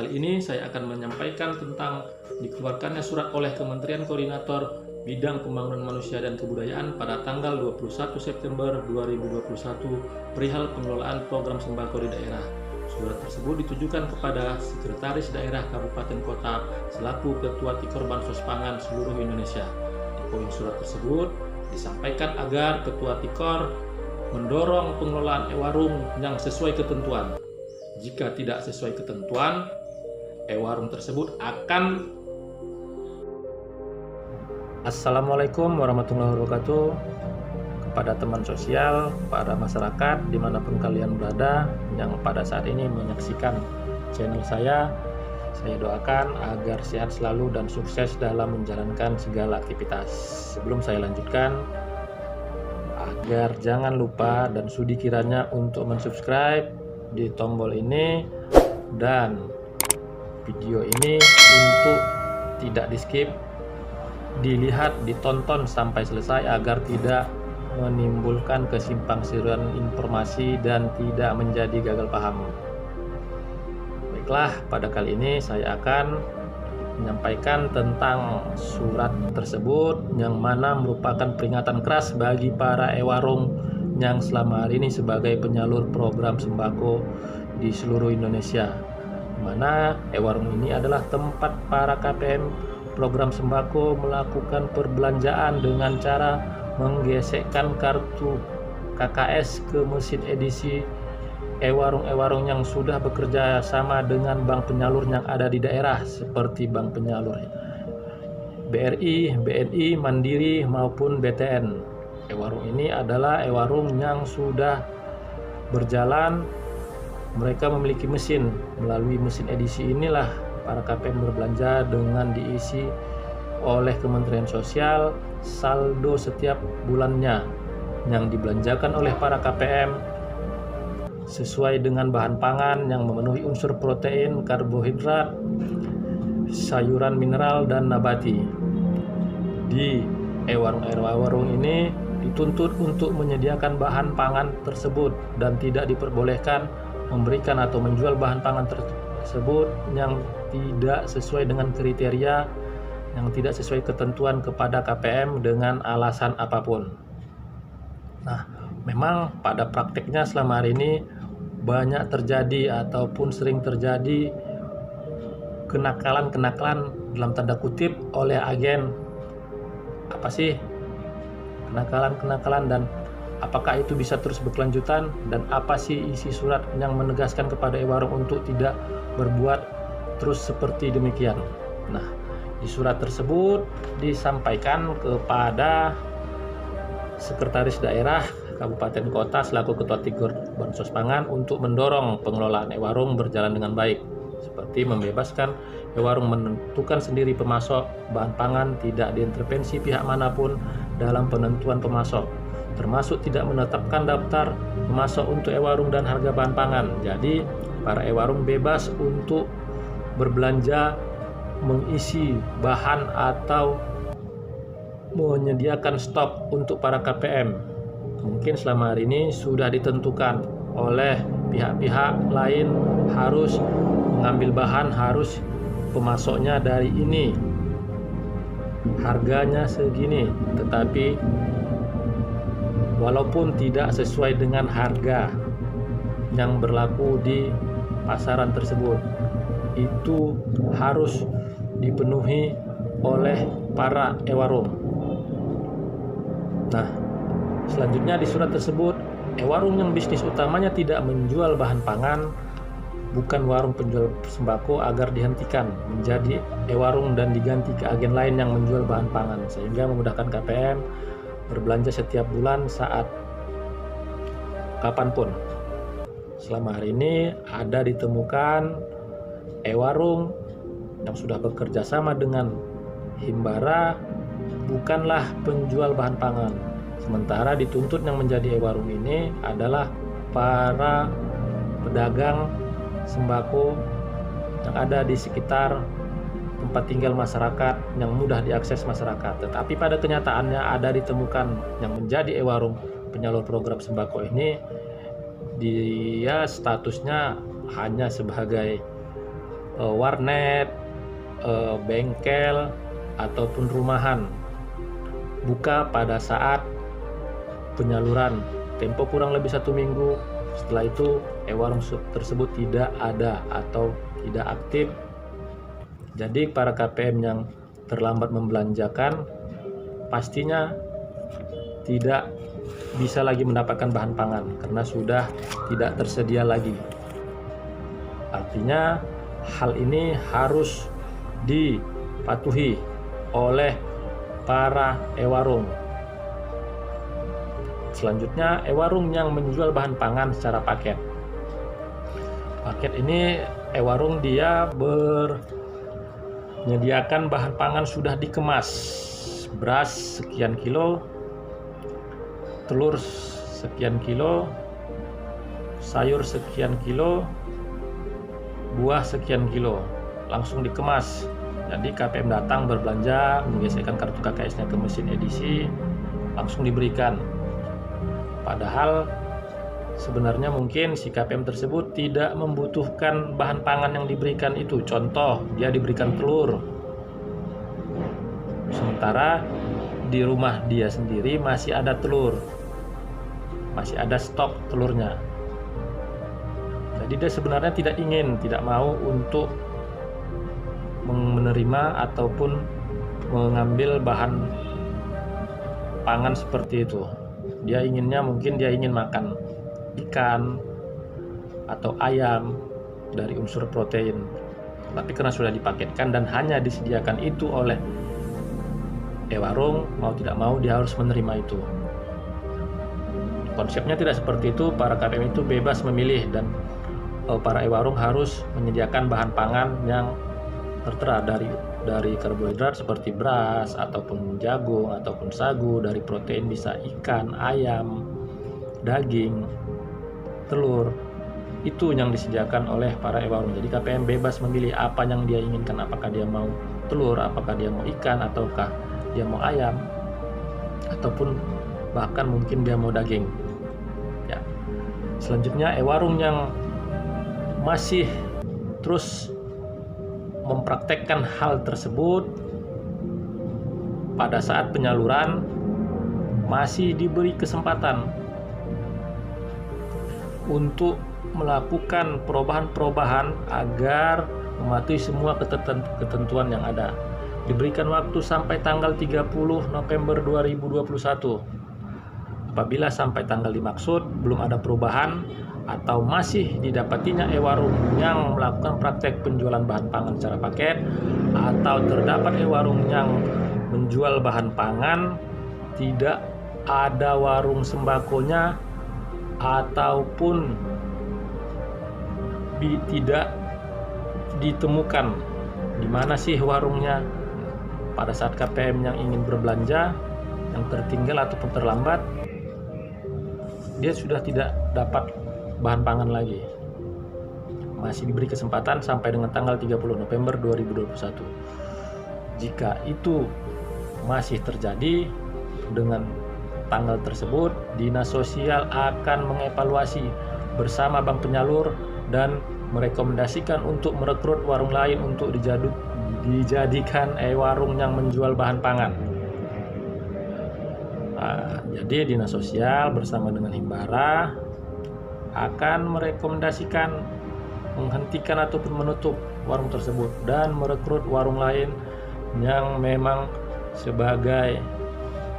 kali ini saya akan menyampaikan tentang dikeluarkannya surat oleh Kementerian Koordinator Bidang Pembangunan Manusia dan Kebudayaan pada tanggal 21 September 2021 perihal pengelolaan program sembako di daerah. Surat tersebut ditujukan kepada Sekretaris Daerah Kabupaten Kota selaku Ketua Tikor Bansos Pangan seluruh Indonesia. Di poin surat tersebut disampaikan agar Ketua Tikor mendorong pengelolaan e-warung yang sesuai ketentuan. Jika tidak sesuai ketentuan, e-warung tersebut akan... Assalamualaikum warahmatullahi wabarakatuh. Kepada teman sosial, para masyarakat dimanapun kalian berada yang pada saat ini menyaksikan channel saya doakan agar sehat selalu dan sukses dalam menjalankan segala aktivitas. Sebelum saya lanjutkan, agar jangan lupa dan sudi kiranya untuk mensubscribe di tombol ini dan video ini untuk tidak di skip, dilihat, ditonton sampai selesai agar tidak menimbulkan kesimpangsiuran informasi dan tidak menjadi gagal paham. Baiklah, pada kali ini saya akan menyampaikan tentang surat tersebut yang mana merupakan peringatan keras bagi para e-warung yang selama hari ini sebagai penyalur program sembako di seluruh Indonesia, di mana e-warung ini adalah tempat para KPM program sembako melakukan perbelanjaan dengan cara menggesekkan kartu KKS ke mesin edisi e-warung yang sudah bekerja sama dengan bank penyalur yang ada di daerah seperti bank penyalur BRI, BNI, Mandiri maupun BTN. E-warung ini adalah e-warung yang sudah berjalan, mereka memiliki mesin. Melalui mesin edisi inilah para KPM berbelanja dengan diisi oleh Kementerian Sosial saldo setiap bulannya yang dibelanjakan oleh para KPM sesuai dengan bahan pangan yang memenuhi unsur protein, karbohidrat, sayuran mineral, dan nabati. Di e-warung ini dituntut untuk menyediakan bahan pangan tersebut dan tidak diperbolehkan memberikan atau menjual bahan pangan tersebut yang tidak sesuai dengan kriteria, yang tidak sesuai ketentuan kepada KPM dengan alasan apapun. Nah, memang pada praktiknya selama hari ini banyak terjadi ataupun sering terjadi kenakalan dalam tanda kutip oleh agen. Apa sih kenakalan dan apakah itu bisa terus berkelanjutan, dan apa sih isi surat yang menegaskan kepada e-warung untuk tidak berbuat terus seperti demikian. Nah, di surat tersebut disampaikan kepada Sekretaris Daerah Kabupaten Kota selaku Ketua Tikor Bansos Pangan untuk mendorong pengelolaan e-warung berjalan dengan baik, seperti membebaskan e-warung menentukan sendiri pemasok bahan pangan, tidak diintervensi pihak manapun dalam penentuan pemasok, termasuk tidak menetapkan daftar pemasok untuk e-warung dan harga bahan pangan. Jadi para e-warung bebas untuk berbelanja, mengisi bahan atau menyediakan stok untuk para KPM. Mungkin selama hari ini sudah ditentukan oleh pihak-pihak lain harus mengambil bahan, harus pemasoknya dari ini, harganya segini, tetapi walaupun tidak sesuai dengan harga yang berlaku di pasaran tersebut, itu harus dipenuhi oleh para e-warung. Nah, selanjutnya di surat tersebut, e-warung yang bisnis utamanya tidak menjual bahan pangan, bukan warung penjual sembako, agar dihentikan menjadi e-warung dan diganti ke agen lain yang menjual bahan pangan, sehingga memudahkan KPM berbelanja setiap bulan saat kapanpun. Selama hari ini ada ditemukan e-warung yang sudah bekerja sama dengan Himbara, bukanlah penjual bahan pangan. Sementara dituntut yang menjadi e-warung ini adalah para pedagang sembako yang ada di sekitar tempat tinggal masyarakat yang mudah diakses masyarakat. Tetapi pada kenyataannya ada ditemukan yang menjadi e-warung penyalur program sembako ini, dia statusnya hanya sebagai warnet, bengkel, ataupun rumahan buka pada saat penyaluran, tempo kurang lebih 1 minggu. Setelah itu warung tersebut tidak ada atau tidak aktif. Jadi para KPM yang terlambat membelanjakan pastinya tidak bisa lagi mendapatkan bahan pangan karena sudah tidak tersedia lagi. Artinya hal ini harus dipatuhi oleh para warung. Selanjutnya, warung yang menjual bahan pangan secara paket. Paket ini warung dia menyediakan bahan pangan sudah dikemas. Beras sekian kilo, telur sekian kilo, sayur sekian kilo, buah sekian kilo, langsung dikemas. Jadi KPM datang berbelanja, menggesekkan kartu KKS-nya ke mesin edisi, langsung diberikan. Padahal sebenarnya mungkin si KPM tersebut tidak membutuhkan bahan pangan yang diberikan itu. Contoh, dia diberikan telur, sementara di rumah dia sendiri masih ada telur, masih ada stok telurnya. Jadi dia sebenarnya tidak mau untuk menerima ataupun mengambil bahan pangan seperti itu. Dia ingin makan ikan atau ayam dari unsur protein. Tapi karena sudah dipaketkan dan hanya disediakan itu oleh warung, mau tidak mau dia harus menerima itu. Konsepnya tidak seperti itu. Para KPM itu bebas memilih dan para warung harus menyediakan bahan pangan yang tertera dari karbohidrat seperti beras ataupun jagung ataupun sagu, dari protein bisa ikan, ayam, daging, telur. Itu yang disediakan oleh para warung. Jadi KPM bebas memilih apa yang dia inginkan, apakah dia mau telur, apakah dia mau ikan, ataukah dia mau ayam, ataupun bahkan mungkin dia mau daging. Ya. Selanjutnya warung yang masih terus mempraktekkan hal tersebut pada saat penyaluran masih diberi kesempatan untuk melakukan perubahan-perubahan agar mematuhi semua ketentuan yang ada. Diberikan waktu sampai tanggal 30 November 2021. Apabila sampai tanggal dimaksud belum ada perubahan atau masih didapatinya warung yang melakukan praktek penjualan bahan pangan secara paket, atau terdapat warung yang menjual bahan pangan tidak ada warung sembakonya, ataupun tidak ditemukan di mana sih warungnya pada saat KPM yang ingin berbelanja, yang tertinggal ataupun terlambat, dia sudah tidak dapat bahan pangan lagi. Masih diberi kesempatan sampai dengan tanggal 30 November 2021. Jika itu masih terjadi dengan tanggal tersebut, Dinas Sosial akan mengevaluasi bersama bank penyalur dan merekomendasikan untuk merekrut warung lain untuk dijadikan warung yang menjual bahan pangan. Jadi Dinas Sosial bersama dengan Himbara akan merekomendasikan menghentikan ataupun menutup warung tersebut dan merekrut warung lain yang memang sebagai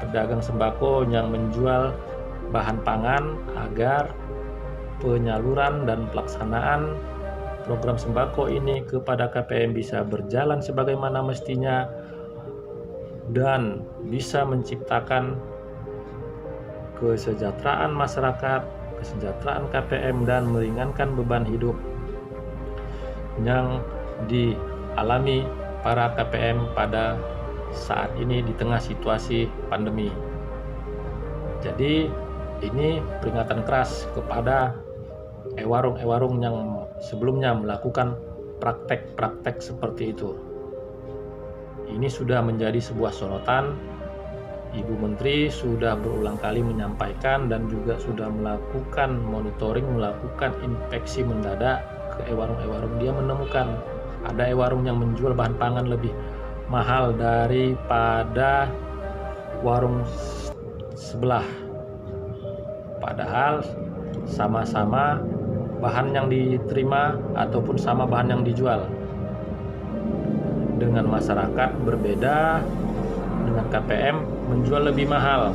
pedagang sembako yang menjual bahan pangan, agar penyaluran dan pelaksanaan program sembako ini kepada KPM bisa berjalan sebagaimana mestinya dan bisa menciptakan kesejahteraan masyarakat, kesejahteraan KPM, dan meringankan beban hidup yang dialami para KPM pada saat ini di tengah situasi pandemi. Jadi ini peringatan keras kepada warung-warung yang sebelumnya melakukan praktek-praktek seperti itu. Ini sudah menjadi sebuah sorotan. Ibu Menteri sudah berulang kali menyampaikan dan juga sudah melakukan monitoring, melakukan inspeksi mendadak ke warung-warung. Dia menemukan Ada warung yang menjual bahan pangan lebih mahal daripada warung sebelah, padahal sama-sama bahan yang diterima ataupun sama bahan yang dijual. Dengan masyarakat berbeda, dengan KPM menjual lebih mahal.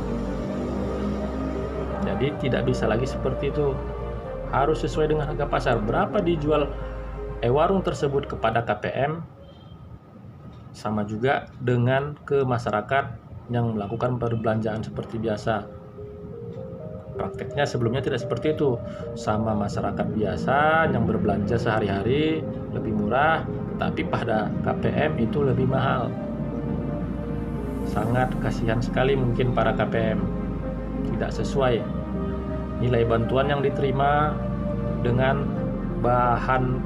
Jadi tidak bisa lagi seperti itu, harus sesuai dengan harga pasar. Berapa dijual warung tersebut kepada KPM, sama juga dengan ke masyarakat yang melakukan perbelanjaan seperti biasa. Prakteknya sebelumnya tidak seperti itu, sama masyarakat biasa yang berbelanja sehari-hari lebih murah, tapi pada KPM itu lebih mahal. Sangat kasihan sekali mungkin para KPM, tidak sesuai nilai bantuan yang diterima dengan bahan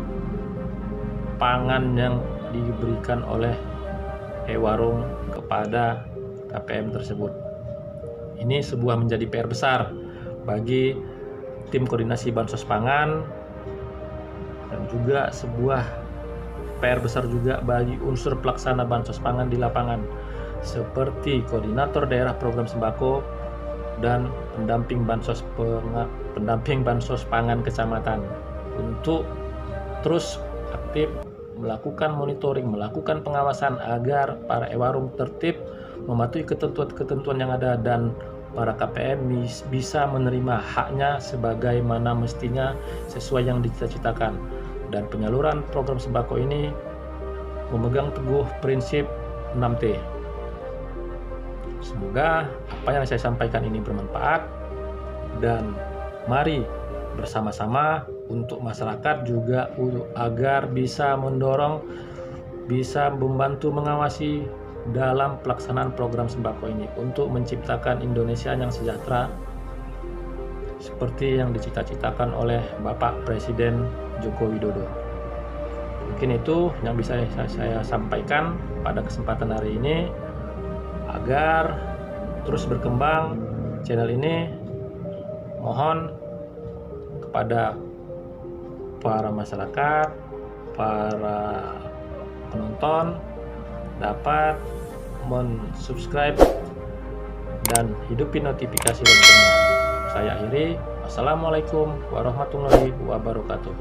pangan yang diberikan oleh warung kepada KPM tersebut. Ini sebuah menjadi PR besar bagi tim koordinasi bansos pangan, dan juga sebuah PR besar juga bagi unsur pelaksana bansos pangan di lapangan, seperti koordinator daerah program sembako dan pendamping bansos pangan kecamatan, untuk terus aktif melakukan monitoring, melakukan pengawasan agar para warung tertib mematuhi ketentuan-ketentuan yang ada, dan para KPM bisa menerima haknya sebagaimana mestinya sesuai yang dicita-citakan. Dan penyaluran program sembako ini memegang teguh prinsip 6T. Semoga apa yang saya sampaikan ini bermanfaat, dan mari bersama-sama untuk masyarakat juga agar bisa mendorong, bisa membantu mengawasi dalam pelaksanaan program sembako ini untuk menciptakan Indonesia yang sejahtera seperti yang dicita-citakan oleh Bapak Presiden Joko Widodo. Mungkin itu yang bisa saya sampaikan pada kesempatan hari ini. Agar terus berkembang channel ini, mohon kepada para masyarakat, para penonton dapat mensubscribe dan hidupin notifikasi loncengnya. Saya akhiri. Wassalamualaikum warahmatullahi wabarakatuh.